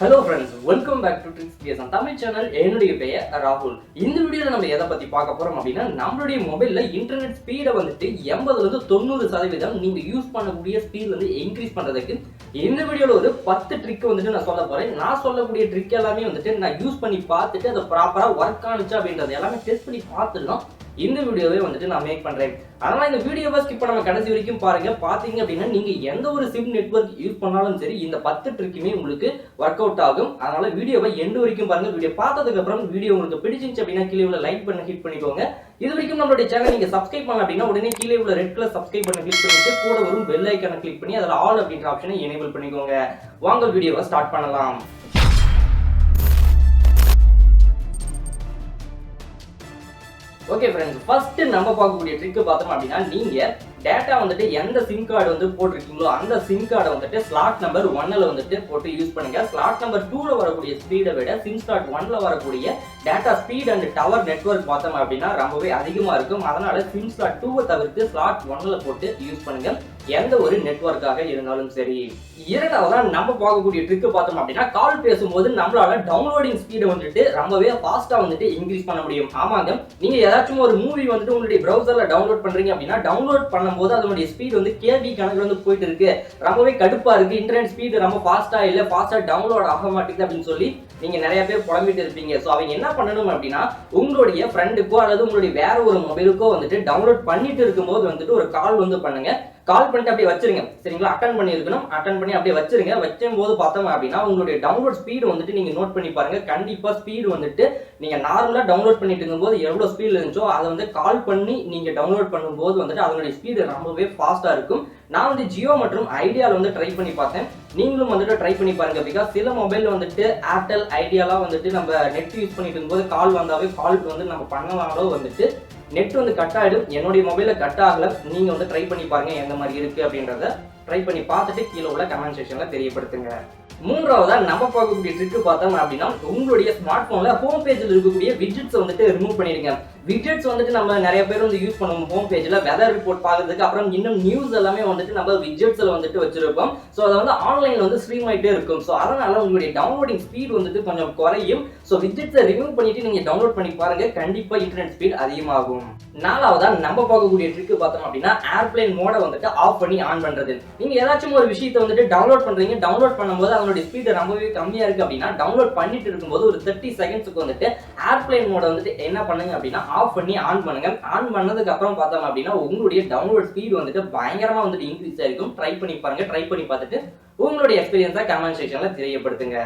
Hello friends, welcome back to Tricks Bsnl Tamil channel. என்னுடைய பெயர் ராகுல். இந்த வீடியோல நம்ம எதை பத்தி பார்க்க போறோம் அப்படின்னா நம்மளுடைய மொபைல்ல இன்டர்நெட் ஸ்பீடை வந்துட்டு 80 ல இருந்து 90% நீங்க யூஸ் பண்ணக்கூடிய ஸ்பீட் வந்து இன்க்ரீஸ் பண்றதுக்கு இந்த வீடியோல ஒரு 10 ட்ரிக் வந்துட்டு நான் சொல்ல போறேன். நான் சொல்லக்கூடிய ட்ரிக் எல்லாமே வந்துட்டு நான் யூஸ் பண்ணி பார்த்துட்டு அது ப்ராப்பரா ஒர்க் ஆனுச்சு அப்படின்றது எல்லாமே டெஸ்ட் பண்ணி பார்த்துடலாம். இந்த வீடியோவே வந்துட்டு நான் மேக் பண்றேன். அதனால இந்த வீடியோவை ஸ்கிப் பண்ணாம கடைசி வரைக்கும் பாருங்க. பாத்தீங்க அப்படின்னா நீங்க எந்த ஒரு சிம் நெட்வொர்க் யூஸ் பண்ணாலும் சரி இந்த 10 ட்ரிக்குமே உங்களுக்கு ஒர்க் அவுட் ஆகும். அதனால வீடியோவை எண்ட் வரைக்கும் பாருங்க. வீடியோ பார்த்ததுக்கு அப்புறம் வீடியோ உங்களுக்கு பிடிச்சிருந்துச்சு அப்படின்னா கீழே உள்ள லைக் பண்ண ஹிட் பண்ணிக்கோங்க. இது வரைக்கும் நம்மளுடைய சேனல் நீங்க சப்ஸ்கிரைப் பண்ணல அப்படின்னா உடனே கீழே உள்ள ரெட் கலர் சப்ஸ்கிரைப் பண்ண கிளிக் பண்ணிட்டு கூட வரும் பெல் ஐகானை கிளிக் பண்ணி அதுல ஆல் அப்படின்ற ஆப்ஷனை எனேபிள் பண்ணிக்கோங்க. வாங்க வீடியோவை ஸ்டார்ட் பண்ணலாம். ஓகே ஃப்ரெண்ட்ஸ், ஃபர்ஸ்ட் நம்ம பார்க்கக்கூடிய ட்ரிக் பார்த்தோம் அப்படின்னா நீங்க டேட்டா வந்துட்டு எந்த சிம் கார்டு வந்து போட்டிருக்கீங்களோ அந்த சிம் கார்டை வந்துட்டு ஸ்லாட் நம்பர் 1ல வந்துட்டு போட்டு யூஸ் பண்ணுங்க. ஸ்லாட் நம்பர் 2ல வரக்கூடிய ஸ்பீடை விட சிம் ஸ்லாட் 1ல வரக்கூடிய data speed and tower network பார்த்தோம் அப்படின்னா ரொம்பவே அதிகமா இருக்கும். அதனால சிம் ஸ்லாட் 2வை தவிர்த்து ஸ்லாட் 1ல போட்டு யூஸ் பண்ணுங்க, எந்த ஒரு நெட்வொர்க்காக இருந்தாலும் சரி. இரண்டாவதா நம்ம பார்க்கக்கூடிய ட்ரிக் பார்த்தோம் அப்படின்னா கால் பேசும்போது நம்மளால டவுன்லோடிங் ஸ்பீடை வந்துட்டு ரொம்பவே ஃபாஸ்டா வந்துட்டு இன்க்ரீஸ் பண்ண முடியும். ஆமாங்க, நீங்க ஏதாச்சும் ஒரு மூவி வந்துட்டு உங்களுடைய பிரவுசர்ல டவுன்லோட் பண்றீங்க அப்படின்னா டவுன்லோட் பண்ணும்போது அதனுடைய ஸ்பீட் வந்து கேபி கணக்குல வந்து போயிட்டு இருக்கு, ரொம்பவே கடுப்பா இருக்கு, இன்டர்நெட் ஸ்பீடு ரொம்ப ஃபாஸ்டா இல்ல, ஃபாஸ்டா டவுன்லோட் ஆக மாட்டேங்குது அப்படின்னு சொல்லி நீங்க நிறைய பேர் புலம்பிட்டு இருப்பீங்க. ஸோ அவங்க என்ன பண்ணணும் அப்படின்னா உங்களுடைய ஃப்ரெண்டுக்கோ அல்லது உங்களுடைய வேற ஒரு மொபைலுக்கோ வந்துட்டு டவுன்லோட் பண்ணிட்டு இருக்கும்போது வந்துட்டு ஒரு கால் வந்து பண்ணுங்க. கால் பண்ணிட்டு அப்படியே வச்சிருங்க, சரிங்களா? அட்டன் பண்ணி இருக்கணும், அட்டன் பண்ணி அப்படியே வச்சிருங்க. வைக்கும் போது பார்த்தோம் அப்படின்னா உங்களுடைய டவுன்லோட் ஸ்பீடு வந்துட்டு நீங்க நோட் பண்ணி பாருங்க. கண்டிப்பா ஸ்பீடு வந்துட்டு நீங்க நார்மலா டவுன்லோட் பண்ணிட்டு இருக்கும்போது எவ்வளவு ஸ்பீடு இருந்துச்சோ அதை வந்து கால் பண்ணி நீங்க டவுன்லோட் பண்ணும்போது வந்துட்டு அதனுடைய ஸ்பீடு ரொம்பவே ஃபாஸ்டா இருக்கும். நான் வந்து ஜியோ மற்றும் ஐடியால வந்து ட்ரை பண்ணி பார்த்தேன், நீங்களும் வந்துட்டு ட்ரை பண்ணி பாருங்க. பிகாஸ் சில மொபைல் வந்துட்டு ஏர்டெல் ஐடியாலாம் வந்துட்டு நம்ம நெட் யூஸ் பண்ணிட்டு இருக்கும்போது கால் வந்தாவே கால் வந்து நம்ம பண்ணலாலோ வந்துட்டு நெட் வந்து கட் ஆகிடும். என்னுடைய மொபைல கட் ஆகல, நீங்க வந்து ட்ரை பண்ணி பாருங்க எந்த மாதிரி இருக்கு அப்படின்றத ட்ரை பண்ணி பார்த்துட்டு கீழே உள்ள கமெண்ட் செக்ஷன்ல தெரியப்படுத்துங்க. மூன்றாவதா நம்ம பார்க்கக்கூடிய ட்ரிக் பார்த்தோம் அப்படின்னா உங்களுடைய ஸ்மார்ட் போன்ல ஹோம் பேஜ்ல இருக்கக்கூடிய விட்ஜெட்ஸ் வந்துட்டு ரிமூவ் பண்ணிடுங்க. விட்ஜெட்ஸ் வந்துட்டு நம்ம நிறைய பேர் வந்து யூஸ் பண்ணுவோம் ஹோம் பேஜ்ல வெதர் ரிப்போர்ட் பார்க்கறதுக்கு, அப்புறம் இன்னும் நியூஸ் எல்லாமே வந்துட்டு நம்ம விட்ஜெட்ஸ்ல வந்துட்டு வச்சிருப்போம். ஸோ அதை வந்து ஆன்லைன்ல வந்து ஸ்ட்ரீம் ஆகிட்டே இருக்கும். ஸோ அதனால உங்களுடைய டவுன்லோடிங் ஸ்பீட் வந்துட்டு கொஞ்சம் குறையும். ஸோ விட்ஜெட்ஸை ரிமூவ் பண்ணிட்டு நீங்க டவுன்லோட் பண்ணி பாருங்க, கண்டிப்பா இன்டர்நெட் ஸ்பீட் அதிகமாகும். நாலாவதா நம்ம பார்க்கக்கூடிய ட்ரிக் பார்த்தோம் அப்படின்னா ஏர்பிளைன் மோட வந்துட்டு ஆஃப் பண்ணி ஆன் பண்றது. நீங்க ஏதாச்சும் ஒரு விஷயத்தை வந்துட்டு டவுன்லோட் பண்றீங்க, டவுன்லோட் பண்ணும்போது அதனுடைய ஸ்பீடு ரொம்பவே கம்மியா இருக்கு அப்படின்னா டவுன்லோட் பண்ணிட்டு இருக்கும்போது ஒரு 30 செகண்ட்ஸ்க்கு வந்துட்டு ஏர்பிளைன் மோட வந்துட்டு என்ன பண்ணுங்க அப்படின்னா ஆஃப் பண்ணி ஆன் பண்ணுங்க. ஆன் பண்ணதுக்கு அப்புறம் பார்த்தோம் அப்படின்னா உங்களுடைய டவுன்லோட் ஸ்பீட் வந்துட்டு பயங்கரமா வந்துட்டு இன்க்ரீஸ் ஆயிருக்கும். ட்ரை பண்ணி பாருங்க. ட்ரை பண்ணி பார்த்துட்டு உங்களுடைய எக்ஸ்பீரியன்ஸை கமெண்ட் செக்ஷன்ல தெரியப்படுத்துங்க.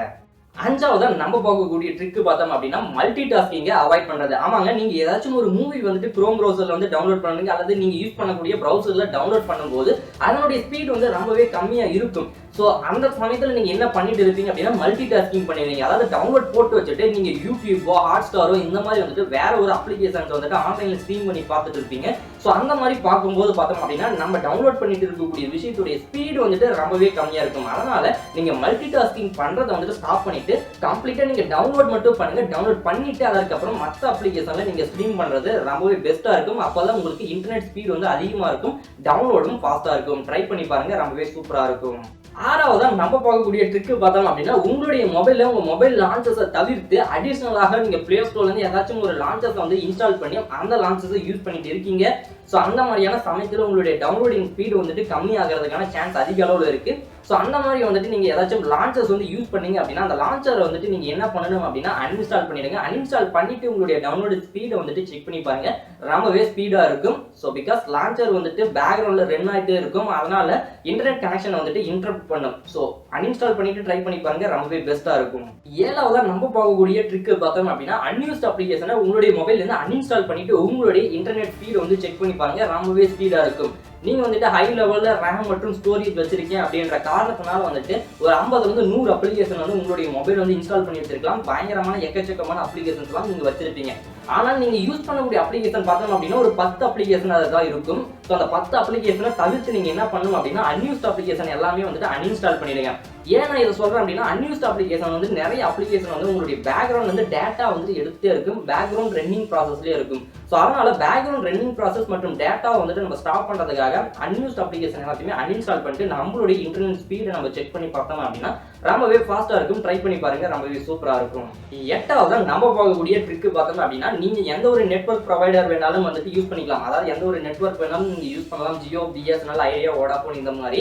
அஞ்சாவதா நம்ம பார்க்கக்கூடிய ட்ரிக் பார்த்தோம் அப்படின்னா மல்டி டாஸ்கிங்கை அவாய்ட் பண்றது. ஆமாங்க, நீங்க ஏதாச்சும் ஒரு மூவி வந்துட்டு குரோம் ப்ரௌசர்ல வந்து டவுன்லோட் பண்ணுங்க அல்லது நீங்க யூஸ் பண்ணக்கூடிய ப்ரௌசர்ல டவுன்லோட் பண்ணும்போது அதனுடைய ஸ்பீட் வந்து ரொம்பவே கம்மியா இருக்கும். ஸோ அந்த சமயத்தில் நீங்க என்ன பண்ணிட்டு இருப்பீங்க அப்படின்னா மல்டி டாஸ்கிங் பண்ணுவீங்க. அதாவது டவுன்லோட் போட்டு வச்சுட்டு நீங்க யூடியூபோ ஹாட்ஸ்டாரோ இந்த மாதிரி வந்துட்டு வேற ஒரு அப்ளிகேஷன்ஸ் வந்துட்டு ஆன்லைன்ல ஸ்ட்ரீம் பண்ணி பார்த்துட்டு இருப்பீங்க. ஸோ அந்த மாதிரி பார்க்கும்போது பார்த்தோம் அப்படின்னா நம்ம டவுன்லோட் பண்ணிட்டு இருக்கக்கூடிய விஷயத்துடைய ஸ்பீடு வந்துட்டு ரொம்பவே கம்மியா இருக்கும். அதனால நீங்க மல்டி டாஸ்கிங் பண்றதை வந்துட்டு ஸ்டாப் பண்ணிட்டு கம்ப்ளீட்டா நீங்க டவுன்லோட் மட்டும் பண்ணுங்க. டவுன்லோட் பண்ணிட்டு அதுக்கப்புறம் மற்ற அப்ளிகேஷன்ல நீங்க ஸ்ட்ரீம் பண்றது ரொம்பவே பெஸ்டா இருக்கும். அப்பதான் உங்களுக்கு இன்டர்நெட் ஸ்பீடு வந்து அதிகமா இருக்கும், டவுன்லோடும் ஃபாஸ்டா இருக்கும். ட்ரை பண்ணி பாருங்க, ரொம்பவே சூப்பரா இருக்கும். ஆறாவதா நம்ம பார்க்கக்கூடிய ட்ரிக் பார்த்தோம் அப்படின்னா உங்களுடைய மொபைல்ல உங்க மொபைல் லான்ச்சஸை தவிர்த்து அடிஷனலாக நீங்க பிளே ஸ்டோர்ல இருந்து ஏதாச்சும் ஒரு லான்ச்சஸை வந்து இன்ஸ்டால் பண்ணி அந்த லான்ச்சஸை யூஸ் பண்ணிட்டு இருக்கீங்க. ஸோ அந்த மாதிரியான சமயத்தில் உங்களுடைய டவுன்லோடிங் ஸ்பீடு வந்துட்டு கம்மி ஆகிறதுக்கான சான்ஸ் அதிக அளவில் இருக்கு. ஸோ அந்த மாதிரி வந்துட்டு நீங்க ஏதாச்சும் லான்ச்சர்ஸ் வந்து யூஸ் பண்ணீங்க அப்படின்னா அந்த லான்ச்சரை வந்துட்டு நீங்க என்ன பண்ணணும் அப்படின்னா அன்இன்ஸ்டால் பண்ணிடுங்க. அன்இன்ஸ்டால் பண்ணிட்டு உங்களுடைய டவுன்லோட் ஸ்பீடை வந்துட்டு செக் பண்ணி பாருங்க, ரொம்பவே ஸ்பீடா இருக்கும். ஸோ பிகாஸ் லான்ச்சர் வந்துட்டு பேக்ரவுண்ட்ல ரன் ஆகிட்டே இருக்கும், அதனால இன்டர்நெட் கனெக்ஷன் வந்துட்டு இன்டரப்ட் பண்ணும். ஸோ அன்இன்ஸ்டால் பண்ணிட்டு ட்ரை பண்ணி பாருங்க, ரொம்பவே பெஸ்டா இருக்கும். ஏழாவதா நம்ம பார்க்கக்கூடிய ட்ரிக் பார்த்தோம் அப்படின்னா அன்யூஸ்ட் அப்ளிகேஷனை உங்களுடைய மொபைல்ல இருந்து அன்இன்ஸ்டால் பண்ணிட்டு உங்களுடைய இன்டர்நெட் ஸ்பீடை வந்து செக் பண்ணி பாருங்க, ரொம்பவே ஸ்பீடா இருக்கும். நீங்க வந்துட்டு ஹை லெவல்ல ரேம் மற்றும் ஸ்டோரேஜ் வச்சிருக்கேன் அப்படின்ற காரணத்தினால வந்துட்டு ஒரு 50 ல இருந்து 100 அப்ளிகேஷன் வந்து உங்களுடைய மொபைல் வந்து இன்ஸ்டால் பண்ணி வச்சிருக்கலாம். பயங்கரமான எக்கச்சக்கமான அப்ளிகேஷன்ஸ் எல்லாம் நீங்க வச்சிருப்பீங்க. ஆனால் நீங்க யூஸ் பண்ணக்கூடிய அப்ளிகேஷன் பார்த்தோம் அப்படின்னா ஒரு 10 அப்ளிகேஷன் அதுதான் இருக்கும். ஸோ அந்த 10 அப்ளிகேஷனை தவிர்த்து நீங்க என்ன பண்ணணும் அப்படின்னா அன்யூஸ்ட் அப்ளிகேஷன் எல்லாமே வந்துட்டு அன்இன்ஸ்டால் பண்ணிடுங்க. ஏன் நான் இதை சொல்றேன் அப்படின்னா அன்யூஸ்ட் அப்ளிகேஷன் வந்து நிறைய அப்ளிகேஷன் வந்து உங்களுடைய பேக்ரவுண்ட் வந்து டேட்டா வந்து எடுத்துட்டே இருக்கும், பேக்ரவுண்ட் ரன்னிங் ப்ராசஸ்லேயே இருக்கும். ஸோ அதனால பேக்ரவுண்ட் ரன்னிங் ப்ராசஸ் மற்றும் டேட்டா வந்துட்டு நம்ம ஸ்டாப் பண்ணுறதுக்காக அன்யூஸ்ட் அப்ளிகேஷன் எல்லாத்தையுமே அன்இன்ஸ்டால் பண்ணிட்டு நம்மளுடைய இன்டர்நெட் ஸ்பீடை நம்ம செக் பண்ணி பார்த்தோம் அப்படின்னா ரொம்பவே ஃபாஸ்ட்டாக இருக்கும். ட்ரை பண்ணி பாருங்க, ரொம்பவே சூப்பராக இருக்கும். எட்டாவது நம்ம போகக்கூடிய ட்ரிக்கு பார்த்தோம் அப்படின்னா நீங்க எந்த ஒரு நெட்வொர்க் ப்ரொவைடர் வேணாலும் வந்துட்டு யூஸ் பண்ணிக்கலாம். அதாவது எந்த ஒரு நெட்வொர்க் வேணாலும் நீங்க யூஸ் பண்ணலாம். ஜியோ, Bsnl, ஐடியா, வோடாஃபோன் இந்த மாதிரி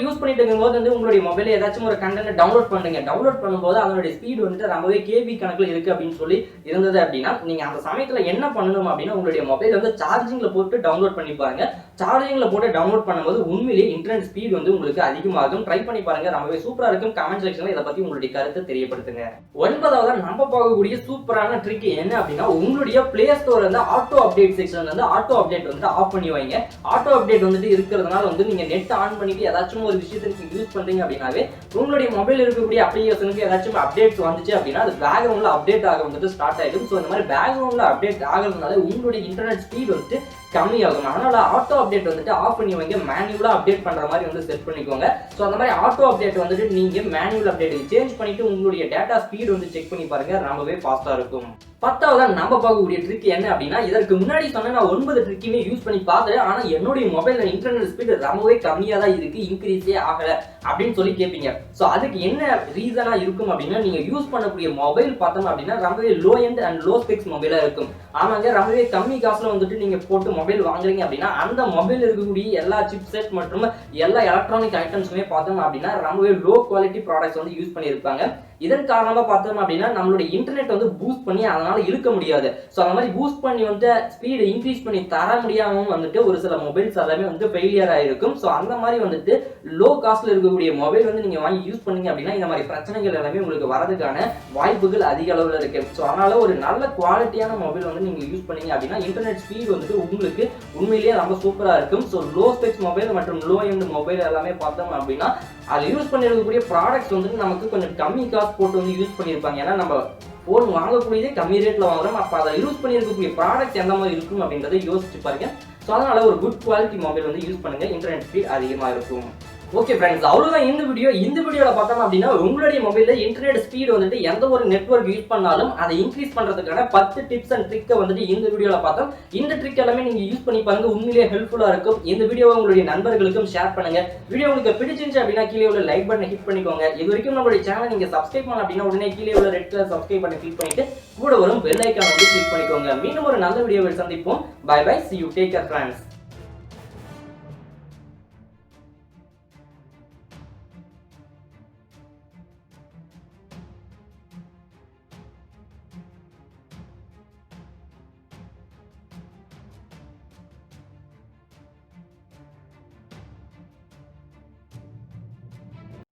யூஸ் பண்ணிட்டு இருக்கும்போது வந்து உங்களுடைய மொபைலில் ஏதாச்சும் ஒரு கண்டென்ட் டவுன்லோட் பண்ணுங்க. டவுன்லோட் பண்ணும்போது அதனுடைய ஸ்பீடு வந்துட்டு ரொம்பவே கேபி கணக்கில் இருக்கு அப்படின்னு சொல்லி இருந்தது அப்படின்னா நீங்க அந்த சமயத்தில் என்ன பண்ணணும் அப்படின்னா உங்களுடைய மொபைல் வந்து சார்ஜிங்ல போட்டு டவுன்லோட் பண்ணி பாருங்க. சார்ஜிங்ல போட்டு டவுன்லோட் பண்ணும்போது உண்மையிலேயே இன்டர்நெட் ஸ்பீட் வந்து உங்களுக்கு அதிகமாகும். ட்ரை பண்ணி பாருங்க, ரொம்பவே சூப்பரா இருக்கும். கமெண்ட் செக்ஷன்ல இதை பத்தி உங்களுடைய கருத்தை தெரியப்படுத்துங்க. ஒன்பதாவது நம்ம போகக்கூடிய சூப்பரான ட்ரிக் என்ன அப்படின்னா உங்களுடைய பிளே ஸ்டோர் வந்து ஆட்டோ அப்டேட் செக்ஷன் வந்து ஆட்டோ அப்டேட் வந்து ஆஃப் பண்ணி வைங்க. ஆட்டோ அப்டேட் வந்துட்டு இருக்கிறதுனால வந்து நீங்க நெட் ஆன் பண்ணிட்டு ஏதாச்சும் ஒரு விஷயத்துக்கு யூஸ் பண்றீங்க அப்படின்னாவே உங்களுடைய மொபைல் இருக்கக்கூடிய அப்ளிகேஷனுக்கு ஏதாச்சும் அப்டேட்ஸ் வந்துச்சு அப்படின்னா அது பேக்ரவுண்ட்ல அப்டேட் ஆக வந்துட்டு ஸ்டார்ட் ஆயிடும். ஸோ இந்த மாதிரி பேக்ரவுண்ட்ல அப்டேட் ஆகிறதுனால உங்களுடைய இன்டர்நெட் ஸ்பீட் வந்துட்டு கம்மியாகும். அதனால ஆட்டோ அப்டேட் வந்துட்டு ஆஃப் பண்ணி வைங்க. மேனுவலா அப்டேட் பண்ற மாதிரி வந்து செட் பண்ணிக்கோங்க. ஸோ அந்த மாதிரி ஆட்டோ அப்டேட் வந்துட்டு நீங்க மேனுவல் அப்டேட்டுக்கு சேஞ்ச் பண்ணிட்டு உங்களுடைய டேட்டா ஸ்பீட் வந்து செக் பண்ணி பாருங்க, ரொம்பவே ஃபாஸ்டா இருக்கும். பத்தாவது நம்ம பார்க்கக்கூடிய ட்ரிக் என்ன அப்படின்னா இதற்கு முன்னாடி சொன்ன நான் 9 ட்ரிக்குமே யூஸ் பண்ணி பார்த்தேன். ஆனா என்னுடைய மொபைல்ல இன்டர்நெட் ஸ்பீட் ரொம்பவே கம்மியா தான் இருக்கு, இன்க்ரீஸே ஆகல அப்படின்னு சொல்லி கேட்பீங்க. ஸோ அதுக்கு என்ன ரீசனா இருக்கும் அப்படின்னா நீங்க யூஸ் பண்ணக்கூடிய மொபைல் பார்த்தோம் அப்படின்னா ரொம்பவே low end and low specs மொபைலா இருக்கும். ஆமாங்க, ரொம்பவே கம்மி காசுல வந்துட்டு நீங்க போட்டு மொபைல் வாங்குறீங்க அப்படின்னா அந்த மொபைல் இருக்கக்கூடிய எல்லா சிப் செட் மற்றும் எல்லா எலக்ட்ரானிக் ஐட்டம்ஸுமே பார்த்தோம் அப்படின்னா ரொம்பவே லோ குவாலிட்டி ப்ராடக்ட்ஸ் வந்து யூஸ் பண்ணியிருப்பாங்க. இதன் காரணமா பார்த்தோம் அப்படின்னா நம்மளுடைய இன்டர்நெட் வந்து பூஸ்ட் பண்ணி அதனால இழுக்க முடியாது. ஸோ அந்த மாதிரி பூஸ்ட் பண்ணி வந்து ஸ்பீடு இன்க்ரீஸ் பண்ணி தர முடியாம வந்துட்டு ஒரு சில மொபைல்ஸ் எல்லாமே வந்து ஃபெயிலியர் ஆயிருக்கும். ஸோ அந்த மாதிரி வந்துட்டு லோ காஸ்ட்ல இருக்கக்கூடிய மொபைல் வந்து நீங்க வாங்கி யூஸ் பண்ணீங்க அப்படின்னா இந்த மாதிரி பிரச்சனைகள் எல்லாமே உங்களுக்கு வரதுக்கான வாய்ப்புகள் அதிக அளவில் இருக்கு. ஸோ அதனால ஒரு நல்ல குவாலிட்டியான மொபைல் வந்து நீங்க யூஸ் பண்ணீங்க அப்படின்னா இன்டர்நெட் ஸ்பீடு வந்துட்டு உங்களுக்கு உண்மையிலேயே ரொம்ப சூப்பரா இருக்கும். ஸோ லோ ஸ்பெக்ஸ் மொபைல் மற்றும் லோ எண்ட் மொபைல் எல்லாமே பார்த்தோம் அப்படின்னா அது யூஸ் பண்ணிருக்கக்கூடிய ப்ராடக்ட்ஸ் வந்துட்டு நமக்கு கொஞ்சம் கம்மி காசு போட்டு வந்து யூஸ் பண்ணியிருப்பாங்க. ஏன்னா நம்ம போன் வாங்கக்கூடியதே கம்மி ரேட்ல வாங்குறோம். அப்போ அதை யூஸ் பண்ணியிருக்கக்கூடிய ப்ராடக்ட் எந்த மாதிரி இருக்கும் அப்படின்றத யோசிச்சு பாருங்க. ஸோ அதனால ஒரு குட் குவாலிட்டி மொபைல் வந்து யூஸ் பண்ணுங்க, இன்டர்நெட் ஸ்பீட் அதிகமாக இருக்கும். ஓகே ஃப்ரெண்ட்ஸ், அவ்வளோதான் இந்த வீடியோ. இந்த வீடியோவில் பார்த்தோம் அப்படின்னா உங்களுடைய மொபைலில் இன்டர்நெட் ஸ்பீடு வந்துட்டு எந்த ஒரு நெட்வொர்க் யூஸ் பண்ணாலும் அதை இன்க்ரீஸ் பண்ணுறதுக்கான 10 டிப்ஸ் அண்ட் ட்ரிக்கை வந்துட்டு இந்த வீடியோவில் பார்த்தோம். இந்த ட்ரிக் எல்லாமே நீங்கள் யூஸ் பண்ணி பாருங்க, உண்மையிலேயே ஹெல்ப்ஃபுல்லாக இருக்கும். இந்த வீடியோவை உங்களுடைய நண்பர்களுக்கும் ஷேர் பண்ணுங்க. வீடியோ உங்களுக்கு பிடிச்சிருந்துச்சு அப்படின்னா கீழே உள்ள லைக் பட்டனை ஹிட் பண்ணிக்கோங்க. இது வரைக்கும் நம்மளுடைய சேனல் நீங்கள் சப்ஸ்கிரைப் பண்ணலாம் அப்படின்னா உடனே கீழே உள்ள ரெட் கலர் சப்ஸ்கிரைப் பண்ணி கிளிக் பண்ணிட்டு கூட வரும் பெல் ஐக்கான் வந்து கிளிக் பண்ணிக்கோங்க. மீண்டும் ஒரு நல்ல வீடியோவில் சந்திப்போம். Bye bye, see you, take care friends.